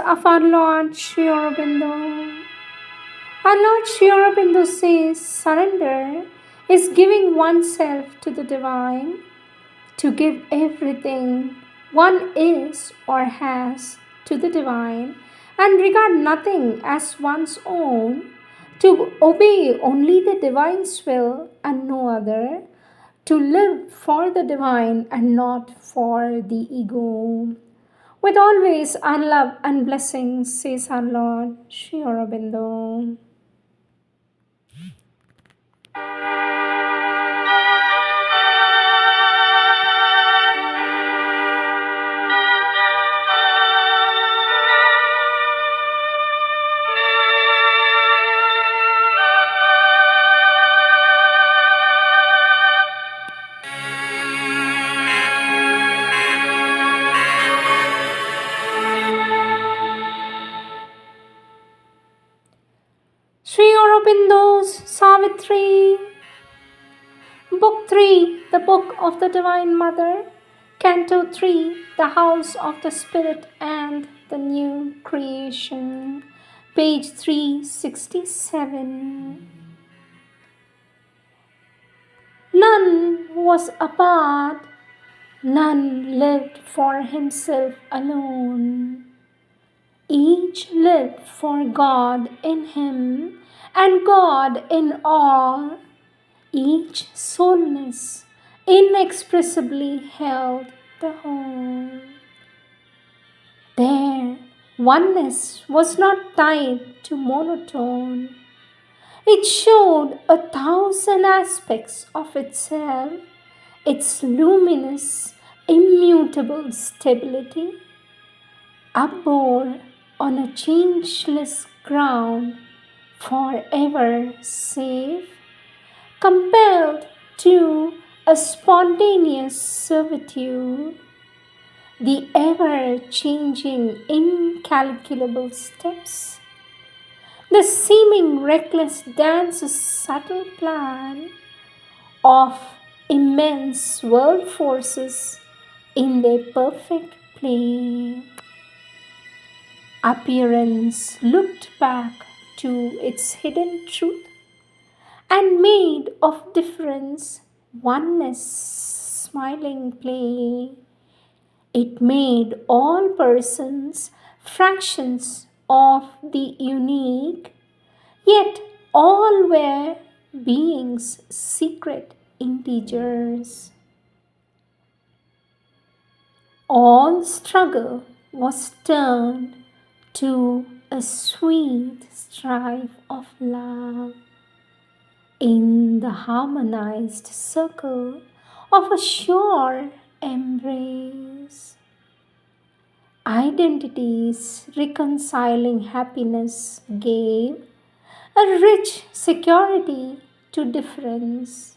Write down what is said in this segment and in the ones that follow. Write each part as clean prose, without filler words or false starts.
of our Lord Sri Aurobindo. Our Lord Sri Aurobindo says surrender is giving oneself to the divine, to give everything one is or has to the divine, and regard nothing as one's own, to obey only the divine's will and no other, to live for the divine and not for the ego. With always our love and blessings, says our Lord Sri Aurobindo. Sri Aurobindo's Savitri, Book 3, The Book of the Divine Mother, Canto 3, The House of the Spirit and the New Creation, page 367. None was apart, none lived for himself alone. Each lived for God in him and God in all. Each soulness inexpressibly held the whole. Their oneness was not tied to monotone. It showed 1,000 aspects of itself, its luminous, immutable stability, upbore on a changeless ground, forever safe, compelled to a spontaneous servitude, the ever-changing incalculable steps, the seeming reckless dance's subtle plan of immense world forces in their perfect play. Appearance looked back to its hidden truth and made of difference oneness smiling play. It made all persons fractions of the unique, yet all were beings secret integers. All struggle was turned to a sweet strife of love in the harmonized circle of a sure embrace. Identities reconciling happiness gave a rich security to difference.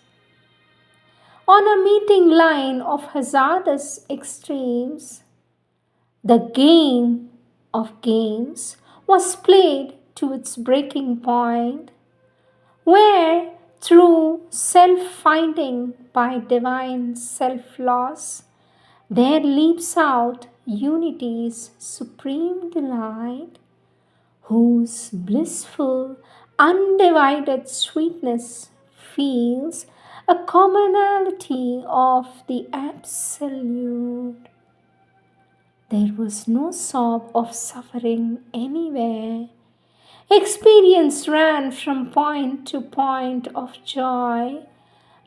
On a meeting line of hazardous extremes, the game of games was played to its breaking point, where through self-finding by divine self-loss, there leaps out unity's supreme delight, whose blissful, undivided sweetness feels a commonality of the absolute. There was no sob of suffering anywhere. Experience ran from point to point of joy.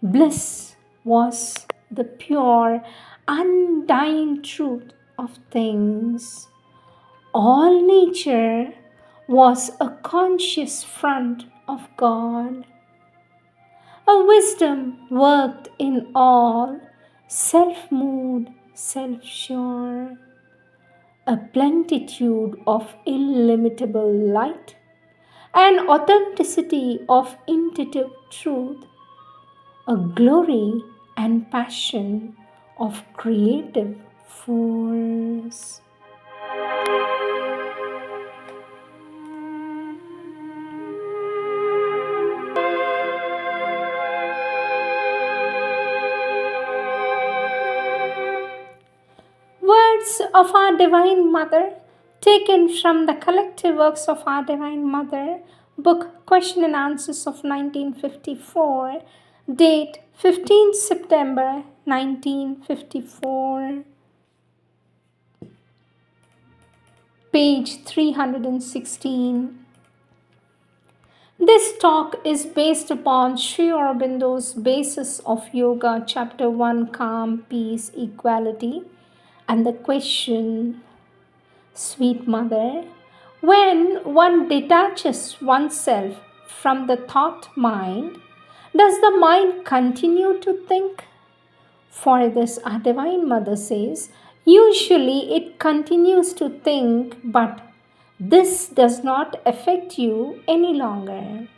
Bliss was the pure, undying truth of things. All nature was a conscious front of God. A wisdom worked in all, self-moved, self-sure. A plenitude of illimitable light, an authenticity of intuitive truth, a glory and passion of creative force. Words of our Divine Mother taken from the collective works of our Divine Mother, book Question and Answers of 1954, date 15 September 1954, page 316. This talk is based upon Sri Aurobindo's Basis of Yoga, Chapter 1, Calm, Peace, Equality, and the question, Sweet Mother, when one detaches oneself from the thought mind, does the mind continue to think? For this, our Divine Mother says, usually it continues to think, but this does not affect you any longer.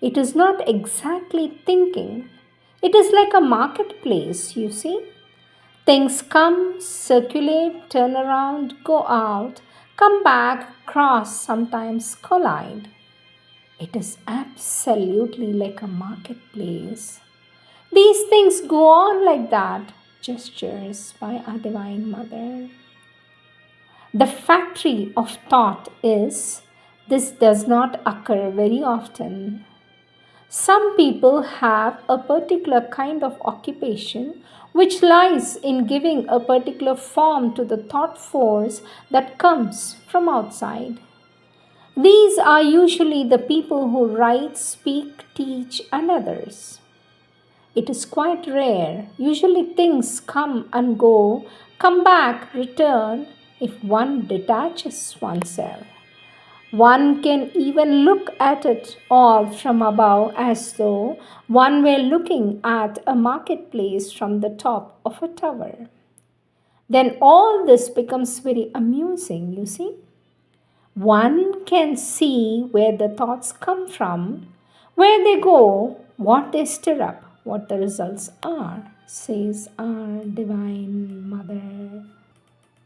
It is not exactly thinking. It is like a marketplace, you see. Things come, circulate, turn around, go out, come back, cross, sometimes collide. It is absolutely like a marketplace. These things go on like that, gestures by our Divine Mother. The factory of thought is this does not occur very often. Some people have a particular kind of occupation which lies in giving a particular form to the thought force that comes from outside. These are usually the people who write, speak, teach, and others. It is quite rare. Usually things come and go, come back, return if one detaches oneself. One can even look at it all from above as though one were looking at a marketplace from the top of a tower. Then all this becomes very amusing, you see. One can see where the thoughts come from, where they go, what they stir up, what the results are, says our Divine Mother.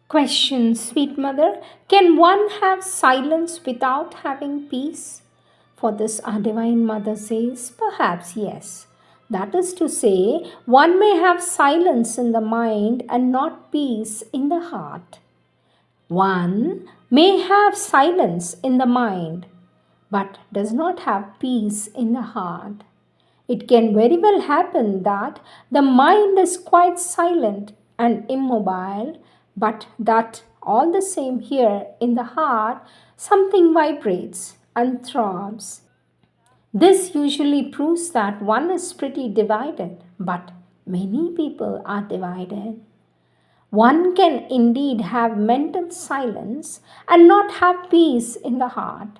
Question, Sweet Mother, can one have silence without having peace? For this, our Divine Mother says, perhaps yes. That is to say, one may have silence in the mind and not peace in the heart. One may have silence in the mind, but does not have peace in the heart. It can very well happen that the mind is quite silent and immobile, but that all the same here in the heart something vibrates and throbs. This usually proves that one is pretty divided, but many people are divided. One can indeed have mental silence and not have peace in the heart.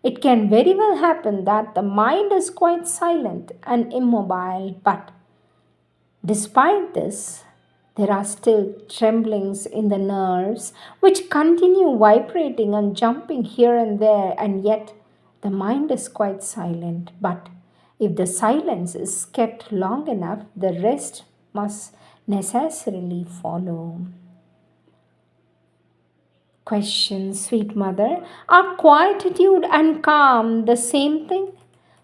It can very well happen that the mind is quite silent and immobile, but despite this, there are still tremblings in the nerves which continue vibrating and jumping here and there, and yet the mind is quite silent. But if the silence is kept long enough, the rest must necessarily follow. Question, Sweet Mother, are quietude and calm the same thing?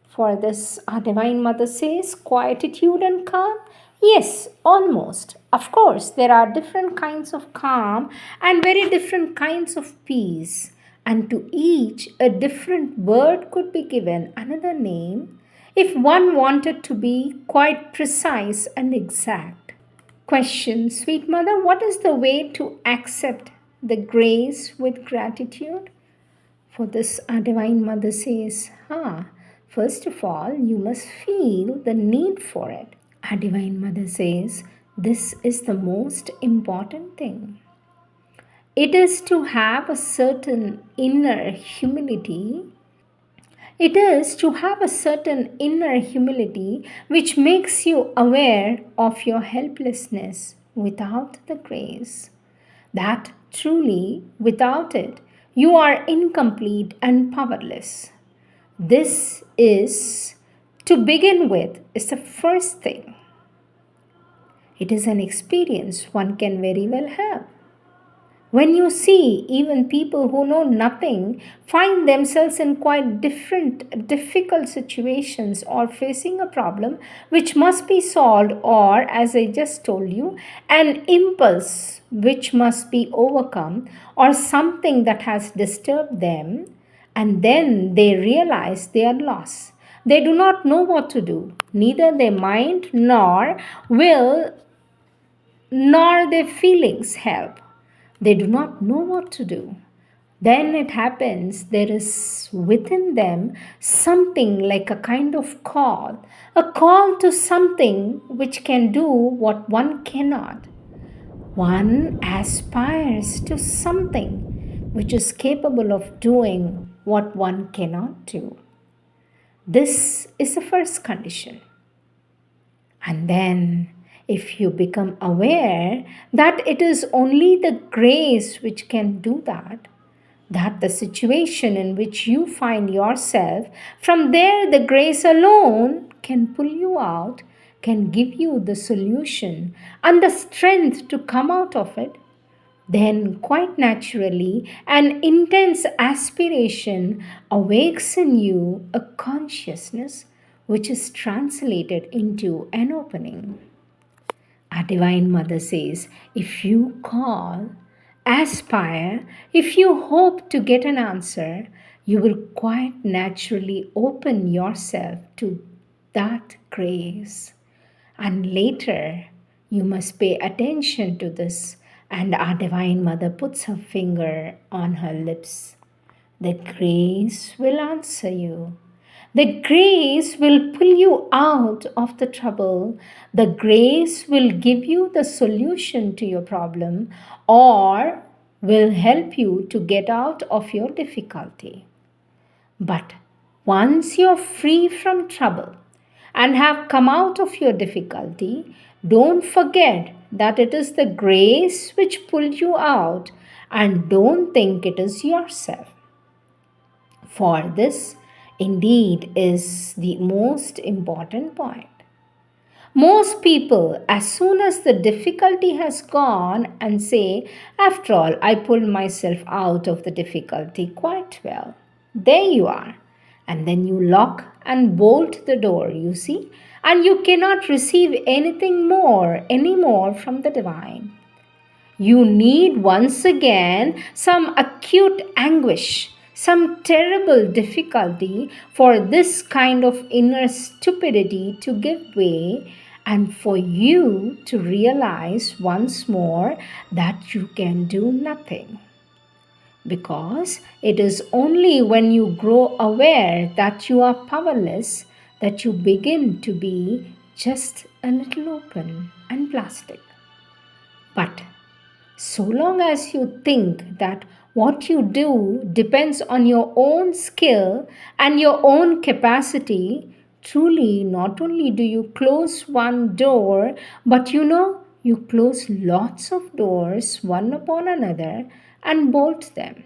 For this, our Divine Mother says, quietude and calm? Yes, almost. Of course, there are different kinds of calm and very different kinds of peace. And to each, a different word could be given, another name, if one wanted to be quite precise and exact. Question, Sweet Mother, what is the way to accept the grace with gratitude? For this, our Divine Mother says, first of all, you must feel the need for it. Our Divine Mother says, this is the most important thing. It is to have a certain inner humility. It is to have a certain inner humility which makes you aware of your helplessness without the grace. That truly, without it, you are incomplete and powerless. This is, to begin with, is the first thing. It is an experience one can very well have. When you see even people who know nothing find themselves in quite different, difficult situations or facing a problem which must be solved, or, as I just told you, an impulse which must be overcome, or something that has disturbed them, and then they realize they are lost. They do not know what to do. Neither their mind nor will nor their feelings help. They do not know what to do. Then it happens there is within them something like a kind of a call to something which can do what one cannot. One aspires to something which is capable of doing what one cannot do. This is the first condition. And then, if you become aware that it is only the grace which can do that, that the situation in which you find yourself, from there the grace alone can pull you out, can give you the solution and the strength to come out of it, then quite naturally an intense aspiration awakes in you a consciousness which is translated into an opening. Our Divine Mother says, if you call, aspire, if you hope to get an answer, you will quite naturally open yourself to that grace. And later, you must pay attention to this. And our Divine Mother puts her finger on her lips. The grace will answer you. The grace will pull you out of the trouble. The grace will give you the solution to your problem or will help you to get out of your difficulty. But once you're free from trouble and have come out of your difficulty, don't forget that it is the grace which pulled you out, and don't think it is yourself. For this, indeed, is the most important point. Most people, as soon as the difficulty has gone, and say, after all, I pulled myself out of the difficulty quite well. There you are. And then you lock and bolt the door, you see, and you cannot receive anything more, any more from the divine. You need once again some acute anguish, some terrible difficulty for this kind of inner stupidity to give way and for you to realize once more that you can do nothing. Because it is only when you grow aware that you are powerless that you begin to be just a little open and plastic. But so long as you think that what you do depends on your own skill and your own capacity, truly not only do you close one door, but you close lots of doors one upon another and bolt them.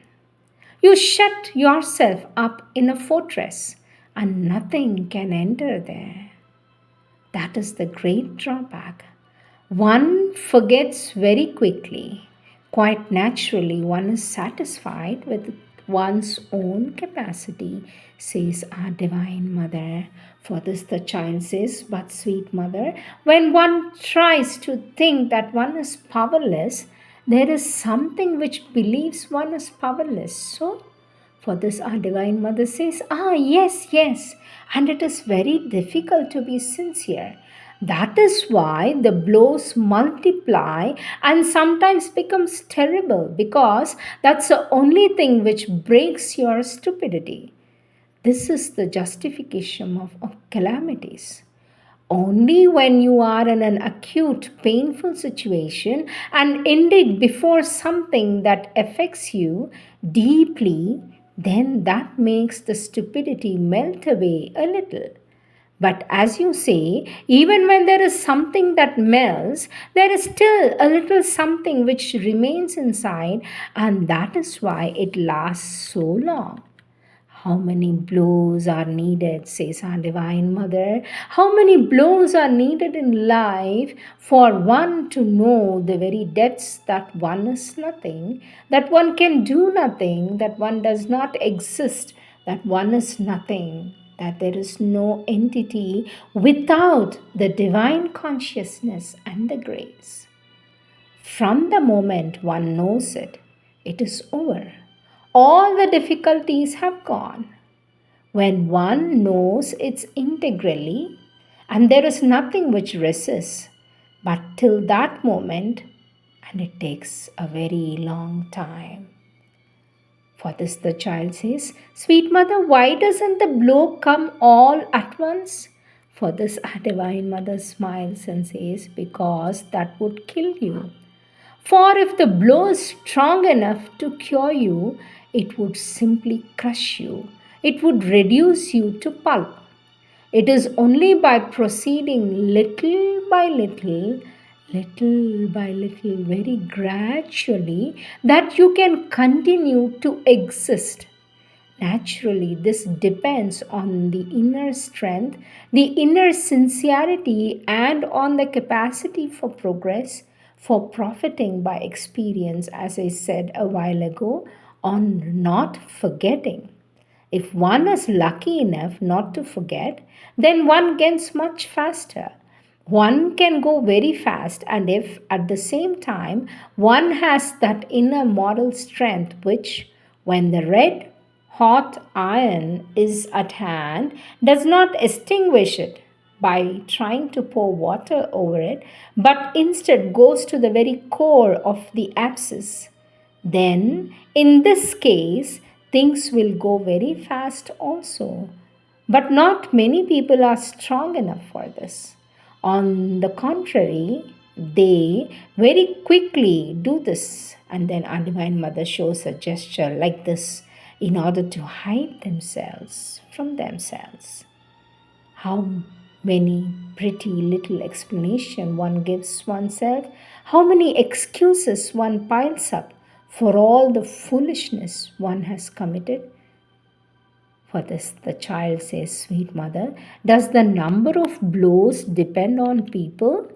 You shut yourself up in a fortress and nothing can enter there. That is the great drawback. One forgets very quickly. Quite naturally, one is satisfied with one's own capacity, says our Divine Mother. For this, the child says, but sweet Mother, when one tries to think that one is powerless, there is something which believes one is powerless. So, for this, our Divine Mother says, yes, and it is very difficult to be sincere. That is why the blows multiply and sometimes becomes terrible, because that's the only thing which breaks your stupidity. This is the justification of calamities. Only when you are in an acute, painful situation and indeed before something that affects you deeply, then that makes the stupidity melt away a little. But as you say, even when there is something that melts, there is still a little something which remains inside, and that is why it lasts so long. How many blows are needed, says our Divine Mother? How many blows are needed in life for one to know the very depths that one is nothing, that one can do nothing, that one does not exist, that one is nothing, that there is no entity without the divine consciousness and the grace. From the moment one knows it, it is over. All the difficulties have gone. When one knows it's integrally, and there is nothing which resists, but till that moment, and it takes a very long time. For this, the child says, Sweet mother, why doesn't the blow come all at once? For this, our Divine Mother smiles and says, Because that would kill you. For if the blow is strong enough to cure you, it would simply crush you. It would reduce you to pulp. It is only by proceeding little by little, very gradually, that you can continue to exist. Naturally, this depends on the inner strength, the inner sincerity, and on the capacity for progress, for profiting by experience, as I said a while ago, on not forgetting. If one is lucky enough not to forget, then one gets much faster. One can go very fast, and if at the same time one has that inner moral strength which, when the red hot iron is at hand, does not extinguish it by trying to pour water over it, but instead goes to the very core of the abscess, then in this case things will go very fast also. But not many people are strong enough for this. On the contrary, they very quickly do this, and then our Divine Mother shows a gesture like this in order to hide themselves from themselves. How many pretty little explanation one gives oneself, how many excuses one piles up for all the foolishness one has committed. For this, the child says, Sweet mother, does the number of blows depend on people?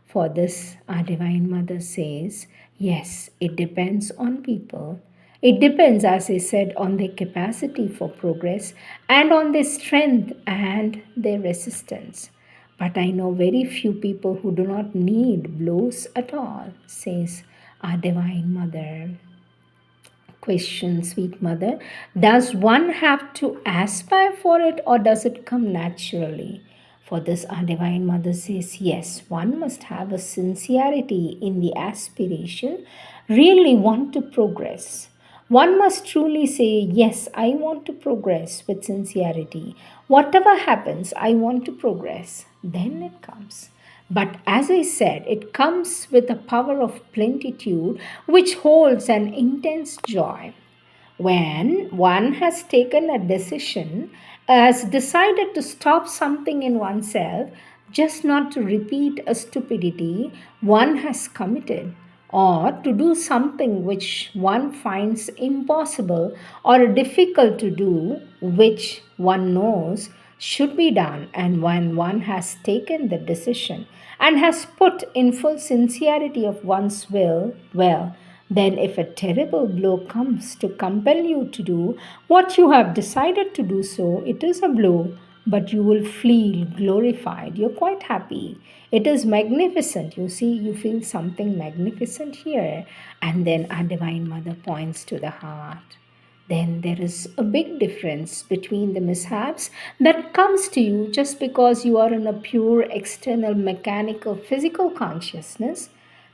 For this, our Divine Mother says, Yes, it depends on people. It depends, as I said, on their capacity for progress and on their strength and their resistance. But I know very few people who do not need blows at all, says our Divine Mother. Question, sweet mother, does one have to aspire for it or does it come naturally? For this, our Divine Mother says, yes, one must have a sincerity in the aspiration, really want to progress. One must truly say, yes, I want to progress with sincerity. Whatever happens, I want to progress. Then it comes. But as I said, it comes with a power of plenitude which holds an intense joy. When one has taken a decision, has decided to stop something in oneself, just not to repeat a stupidity one has committed, or to do something which one finds impossible or difficult to do, which one knows should be done, and when one has taken the decision and has put in full sincerity of one's will, well, then, if a terrible blow comes to compel you to do what you have decided to do so, it is a blow, but you will feel glorified. You're quite happy. It is magnificent. You see, you feel something magnificent here. And then our Divine Mother points to the heart. Then there is a big difference between the mishaps that comes to you just because you are in a pure external mechanical physical consciousness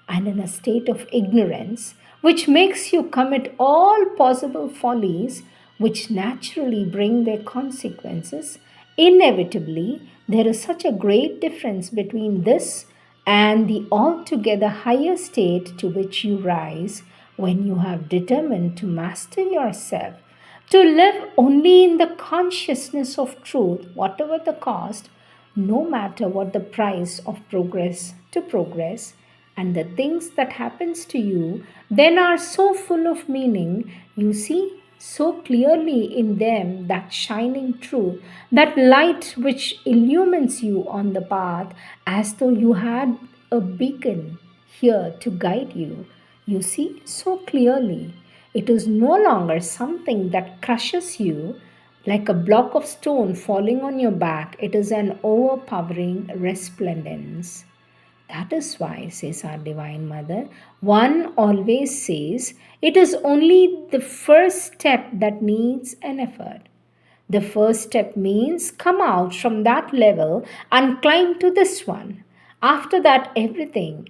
and in a state of ignorance, which makes you commit all possible follies which naturally bring their consequences. Inevitably, there is such a great difference between this and the altogether higher state to which you rise when you have determined to master yourself, to live only in the consciousness of truth, whatever the cost, no matter what the price of progress to progress, and the things that happens to you then are so full of meaning. You see, so clearly in them that shining truth, that light which illumines you on the path as though you had a beacon here to guide you. You see so clearly. It is no longer something that crushes you like a block of stone falling on your back. It is an overpowering resplendence. That is why, says our Divine Mother, one always says it is only the first step that needs an effort. The first step means come out from that level and climb to this one. After that, everything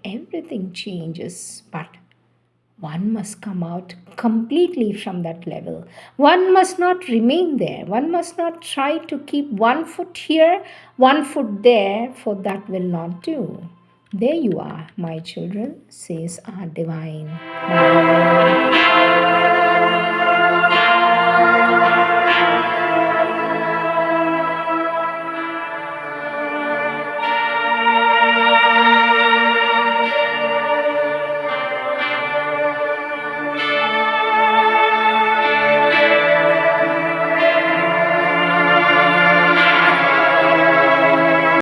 changes. But one must come out completely from that level. One must not remain there. One must not try to keep one foot here, one foot there, for that will not do. There you are, my children, says our Divine Mother.